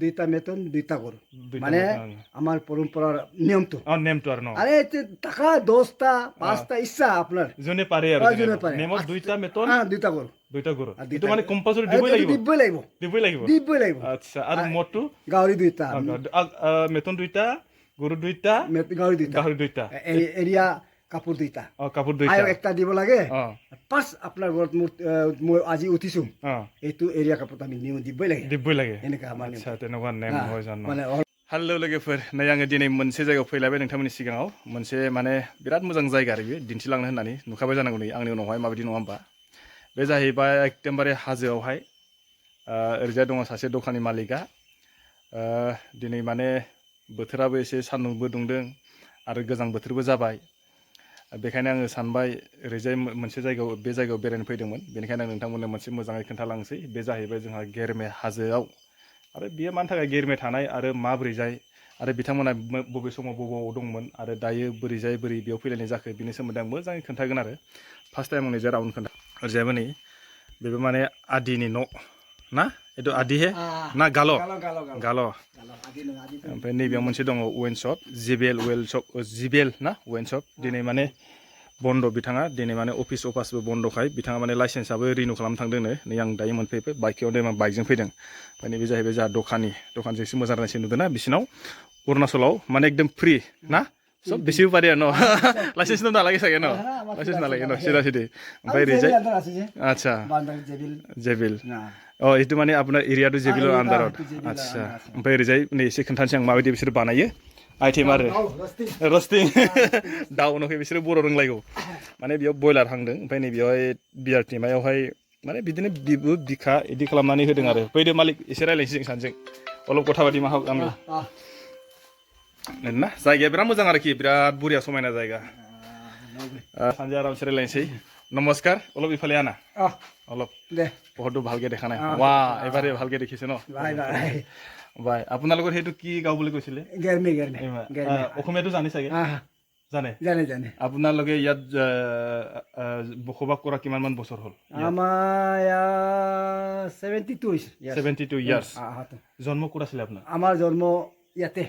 দুইটা মেতন দুইটা গৰু মানে আমাৰ পৰম্পৰাৰ নিয়মটো নেমটো আৰু ন আৰে টাকা 10টা 5টা ইচ্ছা আপনাৰ যোনে পাৰে আৰু যোনে পাৰে নেমত দুইটা মেতন দুইটা গৰু দুইটা গৰু এইটো মানে কম্পালসৰি দিবই লাগিব দিবই লাগিব দিবই লাগিব আচ্ছা আৰু মটটো গাহৰি দুইটা মেতন দুইটা গৰু দুইটা গাহৰি দুইটা এৰিয়া কাপোৰ দুইটা কাপোৰ দুইটা আয়ো একটা দিব লাগে পাঁচ আপনাৰ ঘৰত মই আজি উঠিছো এইটো এৰিয়া কাপোৰ আমি নিয়ম দিবই লাগে এনেকা আমাৰ আচ্ছা তেনেকুৱা নেম হয় জানো মানে हेलो लोगोफोर नै आङो दिनै मोनसे जायगायाव फैलायबाय नोंथांमोननि सिगाङाव मोनसे माने बिराद मोजां जायगा आरो बेयो दिन्थिलांनो होननानै नुखाबाय जानांगौ नै आंनि उनावहाय माबायदि नङा होमबा बे जाहैबाय एकदमबारे हाजोआवहाय ओरैजाय दङ सासे दखाननि मालिका दिनै माने बोथोराबो एसे सान्दुंबो दुंदों आरो गोजां बोथोरबो जाबाय बेखायनो आङो सानबाय ओरैजाय मोनसे जायगायाव बे जायगायाव बेरायनो फैदोंमोन बेनिखायनो आं नोंथांमोननो मोनसे मोजाङै खोन्थालांसै बे जाहैबाय जोंहा गेरमे हाजोआव आरो बियो मानि थाखाय गेरमे थानाय आरो माबोरैजाय आरो बिथांमोना बबे समाव बबाव दंमोन आरो दायो बोरैजाय बोरै बेयाव फैलायनाय जाखो बिनि सोमोन्दै आं मोजाङै खोन्थागोन आरो फार्स्ट टाइम आं निजे रावनो खोन्था ओरैजायबो नै बेबो माने आदिनि न' ना एथु आदि हे ना गाल' ओमफ्राय नैबेयाव मोनसे दङ वेइन शप जिबेल ना वेइन शप दिनै माने बन्द बिथाङा दिनै माने अफिस अफासबो बन्दखाय बिथाङा माने लाइसेन्सआबो रिनिउ खालामनो थांदोंनो नै आं दायो मोनफैबाय बाइकआव बाइकजों फैदों ओमफ्राय नैबे जाहैबाय जोंहा दखानजोंसो मोजां रायलायसै नुदों ना बिसिनाव अरुणाचलाव माने एकदम फ्रि ना सब बेसिबो पारि आरो न लाइसेन्स नालागे सागे न लाइसेन्स नालागे न सिदा सिदि ओमफ्राय ओरैजाय आচ্ছা जेबिल এইটো মানে আপোনাৰ এৰিয়াটো জেবিলৰ আণ্ডাৰত আচ্ছা ओमफ्राय ओरैजाय नै एसे खोन्थानोसै आं माबायदि बिसोर बानायो आइटेम आरो रस्टिं दाउनोखै बिसोरो बर' रोंलायगौ माने बेयाव बयलार हांदों ओमफ्राय नैबेयावहाय बियार टिमायावहाय माने बिदिनो बिबु बिखा इदि खालामनानै होदों आरो फैदो मालिक एसे रायलायनोसै जों सानैजों अलप गथा बादि मा गामि ना जायगाया बिराद मोजां आरोखि बिराद बरिया समायना जायगा सानैजों आरामसे रायलायनोसै नमस्कार অলপ ইফালে আনা অলপ দে বহুতো ভালকে দেখা নাই ৱা এবাৰে ভালকে দেখিছে ন বাই আপোনালোকৰ হেতু কি গাঁও বুলি কৈছিলে গেৰমে অসমীয়াটো জানি চাগে জানে আপোনালোকে ইয়াত বসবাস কৰা কিমান মান বছৰ হ'ল আমাৰ 72 ইয়াৰ্স জন্ম ক'ত আছিলে আপোনাৰ আমাৰ জন্ম ইয়াতে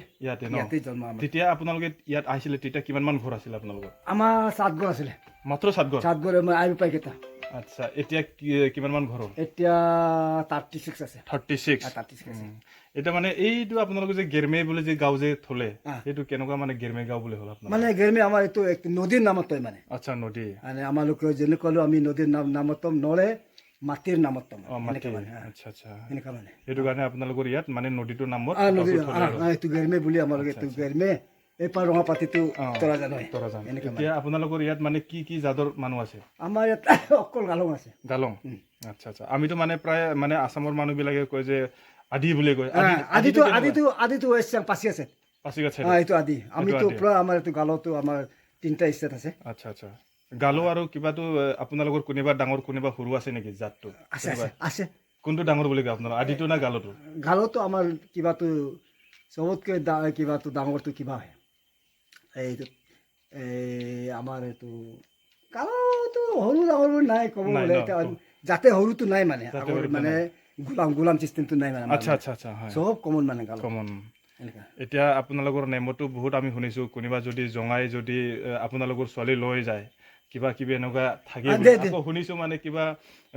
ন জন্ম তেতিয়া আপোনালোকে ইয়াত আহিছিলে তেতিয়া কিমান মান ঘৰ আছিল আপোনালোকৰ আমাৰ 7 ঘৰ আছিলে মাত্ৰ 7 ঘৰ মই আইবি পাই কেটা আচ্ছা এতিয়া কিমান মান ঘৰ হ'ল এতিয়া 36 আছে 36 এটা মানে এইটো আপোনালোকে যে গেৰমে বুলি যে গাঁও যে থলে এইটো কেনেকুৱা মানে গেৰমে গাঁও বুলি হ'ল আপোনাৰ মানে গেৰমে আমাৰ এইটো নদীৰ নামত মানে আচ্ছা নদী মানে আমালোকে যেনে ক'লো আমি নদীৰ নামত নলে মাটিৰ নামত আচ্ছা আচ্ছা এইটো কাৰণে আপোনালোকৰ ইয়াত মানে নদীটোৰ নামত এইটো গেৰমে বুলি আমালোকে এইটো গেৰমে এই পাৰ ৰঙা পাতিটো তৰাজান এতিয়া আপোনালোকৰ ইয়াত মানে কি কি জাতৰ মানুহ আছে আমাৰ ইয়াত অকল গালং আছে আচ্ছা আচ্ছা আমিতো মানে প্ৰায় মানে আসামৰ মানুহবিলাকে কয় যে আদি বুলি কয় আদিটো পাচি আছে এইটো আদি আমিতো পুৰা আমাৰ এইটো গালতো আমাৰ 3টা ষ্টেট আছে আচ্ছা আচ্ছা গালো আৰু কিবাটো আপোনালোকৰ কোনোবা ডাঙৰ কোনোবা সৰু আছে নেকি জাতটো আছে কোনটো ডাঙৰ বুলি কয় আপোনাৰ আদিটো না গালোটো আমাৰ কিবাটো চবতকৈ কিবাটো ডাঙৰটো কিবা হয় এইটো আমাৰ এইটো গালোটো সৰু ডাঙৰ নাই ক'ব গ'লে যাতে সৰুটো নাই মানে মানে গোলাম চিষ্টেমটো নাই মানে আচ্ছা আচ্ছা আচ্ছা সব কমন মানে গালো কমন এতিয়া আপোনালোকৰ নেমতো বহুত আমি শুনিছো কোনোবা যদি জঙাই যদি আপোনালোকৰ ছোৱালী লৈ যায় কিবা কিবি এনেকুৱা থাকে আকৌ শুনিছো মানে কিবা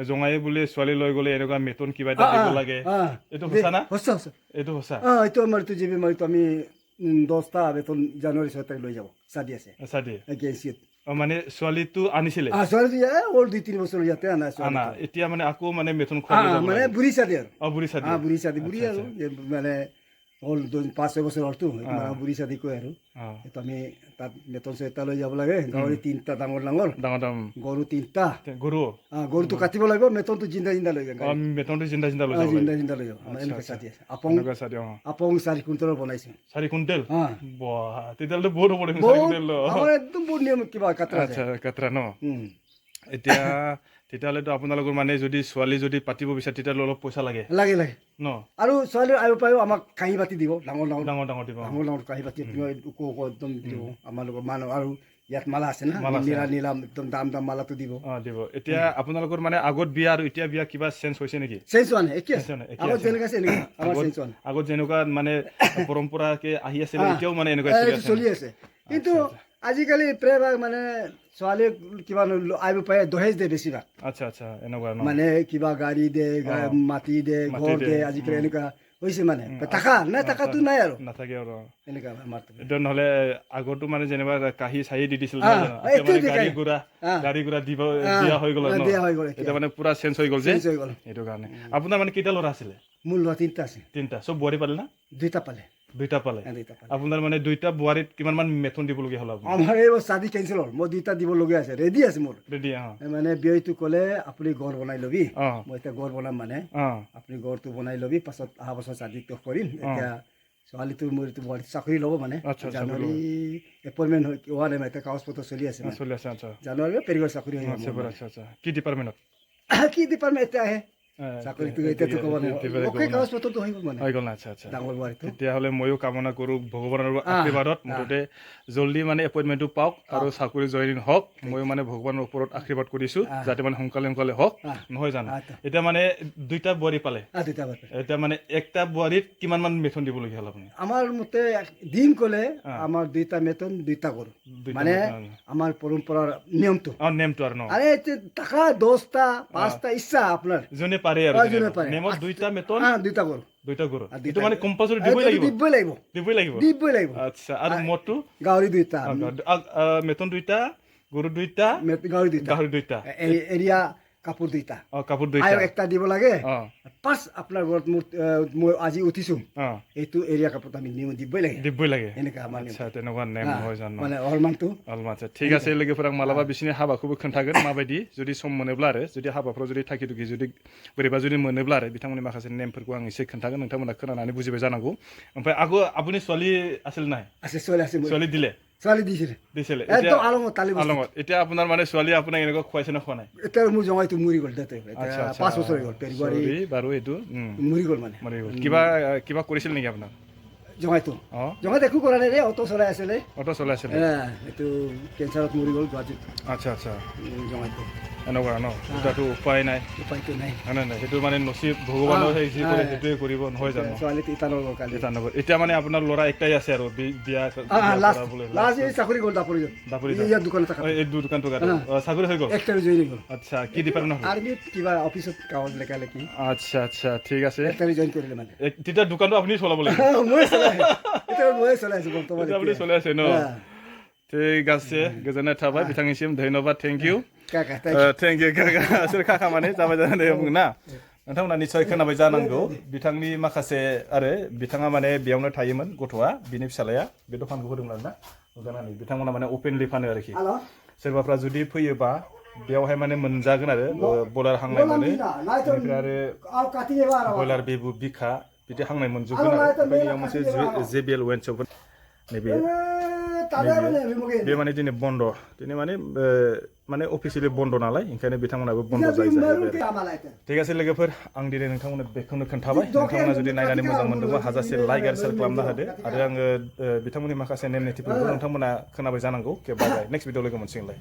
জঙাই বুলি ছোৱালী লৈ গ'লে এনেকুৱা মেতন কিবা এটা দিব লাগে এইটো সঁচা না এইটো সঁচা এইটো আমাৰ তো জিবি মাৰিতো আমি 10টা বেতন জানুৱাৰী 6 তাৰিখ লৈ যাব চাদি আছে গেঞ্চিত মানে ছোৱালীটো আনিছিলে ছোৱালী ওল 2-3 বছৰ ইয়াতে আনা এতিয়া মানে আকৌ মানে মেতন খোৱা মানে বুঢ়ী চাদি আৰু বুঢ়ী চাদি আৰু মানে হ'ল 5-6 বছৰ হ'লতো বুঢ়ী চাদি কয় আৰু এইটো আমি তাত মেতন এটা লৈ যাব লাগে গাহৰি 3টা ডাঙৰ গৰু 3টা গৰুটো কাটিব লাগিব মেতনটো জিন্দা লৈ যাব মেতনটো জিন্দা লৈ যাব এনেকুৱা চাদি আছে আপং 4 কুইণ্টেলৰ বনাইছে 4 কুইণ্টেল বাহ তেতিয়াহ'লে বহুত হ'ব 4 কুইণ্টেল আমাৰ একদম বহুত নিয়ম কিবা কাটৰা ন এতিয়া তেতিয়াহ'লেতো আপোনালোকৰ মানে যদি ছোৱালী যদি পাতিব বিচাৰে তেতিয়াহ'লে অলপ পইচা লাগে ন আৰু ছোৱালী আয়ো পায়ো আমাক কাঁহী বাতি দিব ডাঙৰ দিব কাঁহী বাতি একদম দিব আমালোকৰ মানুহ আৰু ইয়াত মালা আছে না মালা আছে। নীলা নীলা একদম দাম দাম মালাটো দিব দিব এতিয়া আপোনালোকৰ মানে আগত বিয়া আৰু এতিয়া বিয়া কিবা চেঞ্জ হৈছে নেকি চেঞ্জ হোৱা নাই একে আছে চেঞ্জ হোৱা নাই, একে আগত আছে। যেনেকৈ আছে এনেকুৱা আমাৰ চেঞ্জ হোৱা নাই আগত যেনেকুৱা মানে পৰম্পৰাকে আহি আছিল এতিয়াও মানে এনেকুৱা এইটো চলি আছে কিন্তু আজিকালি প্ৰায়ভাগ মানে ছোৱালী কিবা আহিব পাৰে দহেজ দিয়ে বেছিভাগ আচ্ছা আচ্ছা এনেকুৱা ন মানে কিবা গাড়ী দে মাটি দে ঘৰ দে আজিকালি এনেকুৱা হৈছে মানে টাকা নাই টাকাটো নাই আৰু নাথাকে আৰু এনেকুৱা আমাৰ এতিয়া নহ'লে আগতো মানে যেনিবা কাঁহী চাহি দি দিছিল এইটো গাড়ী ঘোঁৰা দিব দিয়া হৈ গ'ল ন দিয়া হৈ গ'ল এতিয়া মানে পুৰা চেঞ্জ হৈ গ'ল যে চেঞ্জ হৈ গ'ল সেইটো কাৰণে আপোনাৰ মানে কেইটা ল'ৰা আছিলে মোৰ ল'ৰা তিনিটা আছে তিনিটা চব বোৱাৰী পালে না দুইটা পালে দুইটা পালে দুইটা পালে আপোনাৰ মানে দুইটা বোৱাৰীত কিমান মান বেতন দিবলগীয়া হ'ল আপোনাৰ আমাৰ এই চাদি কেঞ্চেল হ'ল মই দুইটা দিবলগীয়া আছে ৰেডি আছে মোৰ ৰেডি মানে বিয়াইটো ক'লে আপুনি ঘৰ বনাই ল'বি অঁ মই এতিয়া ঘৰ বনাম মানে অঁ আপুনি ঘৰটো বনাই ল'বি পাছত অহা বছৰ চাদিটো কৰিম এতিয়া ছোৱালীটো মোৰ এইটো বৰ চাকৰি ল'ব মানে আচ্ছা, জানুৱাৰী এপইণ্টমেণ্ট হোৱা নাই এতিয়া কাগজ পত্ৰ চলি আছে মানে। চলি আছে আচ্ছা জানুৱাৰী পেৰিগৰ চাকৰি হৈ আচ্ছা আচ্ছা আচ্ছা কি ডিপাৰ্টমেণ্টত কি ডিপাৰ্টমেণ্ট এতিয়া আহে চাকৰিটো এতিয়াতো ক'ব নোৱাৰো অ'কে কাগজ পত্ৰটো হৈ গ'ল মানে হৈ গ'ল না আচ্ছা আচ্ছা ডাঙৰ বোৱাৰীটো তেতিয়াহ'লে ময়ো কামনা কৰোঁ ভগৱানৰ আশীৰ্বাদত মুঠতে জল্দি মানে এপইণ্টমেণ্টটো পাওক আৰু চাকৰি জইনিং হওক ময়ো মানে ভগৱানৰ ওপৰত আশীৰ্বাদ কৰিছোঁ যাতে মানে সোনকালে সোনকালে হওক নহয় জানো এতিয়া মানে দুইটা বোৱাৰী পালে দুইটা বাৰ এতিয়া মানে একটা বোৱাৰীত কিমান মান বেতন দিবলগীয়া হ'ল আপুনি আমাৰ মতে দিন ক'লে আমাৰ দুইটা বেতন দুইটা কৰোঁ মানে আমাৰ পৰম্পৰাৰ নিয়মটো অঁ নেমটো আৰু ন আৰে টাকা 10টা 5টা ইচ্ছা আপনাৰ যোনে পাৰে আৰু যোনে পাৰে। নেমত দুইটা বেতন দুইটা কৰো দুইটা গৰু এইটো মানে কম্পালচৰি দিবই লাগিব দিবই লাগিব দিবই লাগিব দিবই লাগিব আচ্ছা আৰু মদটো গাহৰি দুইটা বেতন দুইটা গৰু দুইটা গাহৰি দুইটা গাহৰি দুইটা এৰিয়া কাপোৰ দুইটা অঁ কাপোৰ দুইটা আৰু একটা দিব লাগে অঁ পাঁচ আপোনাৰ ঘৰত মোৰ মই আজি উঠিছো অঁ এইটো এৰিয়া কাপোৰটো আমি নিও দিবই লাগে দিবই লাগে এনেকা আমাৰ আচ্ছা তেনেকুৱা নেম হয় জানো মানে অলমানটো আচ্ছা ঠিক আছে लोगोफोर आं मालाबा बिसिनि हाबाखौबो खोन्थागोन माबायदि जुदि सम मोनोब्ला आरो जुदि हाबाफ्राव जुदि थाखि थुखि जुदि बोरैबा जुदि मोनोब्ला आरो बिथांमोननि माखासे नेमफोरखौ आं एसे खोन्थागोन नोंथांमोना खोनानानै बुजिबाय जानांगौ ओमफ्राय আপুনি ছোৱালী আছিল নাই আছে ছোৱালী আছে ছোৱালী দিলে ছোৱালী দিছিলে দিছিলে একদম আলমত তালি আলমত এতিয়া আপোনাৰ মানে ছোৱালী আপোনাক এনেকুৱা খুৱাইছে নে খোৱা নাই এতিয়া মোৰ জঙাইটো মৰি গ'ল তাতে 5 বছৰ হৈ গ'ল ফেব্ৰুৱাৰী বাৰু এইটো মৰি গ'ল মানে মৰি গ'ল কিবা কিবা কৰিছিল নেকি আপোনাক জঙাইটো অঁ জঙাইত একো কৰা নাই ৰে অটো চলাই আছিলে অটো চলাইছিলে এইটো কেঞ্চাৰত মৰি গ'ল গুৱাহাটীত আচ্ছা আচ্ছা জঙাইটো এনেকুৱা ন এতিয়াতো উপায় নাই উপায়টো নাই হয় নাই সেইটো মানে নচিব ভগৱানৰ সেই যি কৰে সেইটোৱে কৰিব নহয় জানো ছোৱালীটো ইটানৰ গ'ল কালি ইটানগৰ এতিয়া মানে আপোনাৰ ল'ৰা একটাই আছে আৰু বিয়া লাষ্ট এই চাকৰি গ'ল দাপৰি ইয়াৰ দোকানত থকা এই দোকানটো চাকৰি হৈ গ'ল একটা জইন গ'ল আচ্ছা কি ডিপাৰ্টমেণ্ট হ'ল আৰ্মিত কিবা অফিচত কাগজ লেখা লেখি আচ্ছা আচ্ছা ঠিক আছে একটা জইন কৰিলে মানে তেতিয়া দোকানটো আপুনি চলাব লাগিব মই চলাই এতিয়া মই চলাই আছো বৰ্তমান এতিয়া আপুনি চলাই আছে ন ঠিক আছে गोजोननाय थाबाय बिथांनिसिम धन्यबाद थेंक इउ काका थेंक इउ काका सोर काका माने जाबाय जानानै बुङो ना नोंथांमोना निस्सय खोनाबाय जानांगौ बिथांनि माखासे आरो बिथाङा माने बेयावनो थायोमोन गथ'आ बिनि फिसालाया बे दखानखौ होदोंमोन आरोना नुजानानै बिथांमोना माने अपेनलि फानो आरोखि सोरबाफ्रा जुदि फैयोबा बेयावहाय माने मोनजागोन आरो बयलार हांनाय मोनो बेनिफ्राय आरो बयलार बेबु बिखा बिदि हांनाय मोनजोबगोन आरो बेयाव मोनसे जेबिएल वाइन शप नैबे बे माने दिनै बन्द दिनै माने अफिसियेलि बन्द नालाय ओंखायनो बिथांमोनाबो बन्द जाहैबाय ঠিক আছে लोगोफोर आं दिनै नोंथांमोननो बेखौनो खोन्थाबाय नोंथांमोना जुदि नायनानै मोजां मोनदोंबा हाजासे लाइक आरो शेयार खालामना होदो आरो आङो बिथांमोननि माखासे नेम निथिफोरखौ नोंथांमोना खोनाबाय जानांगौ बाय बाय नेक्स्ट भिडिअ लोगो मोनसिगोनलाय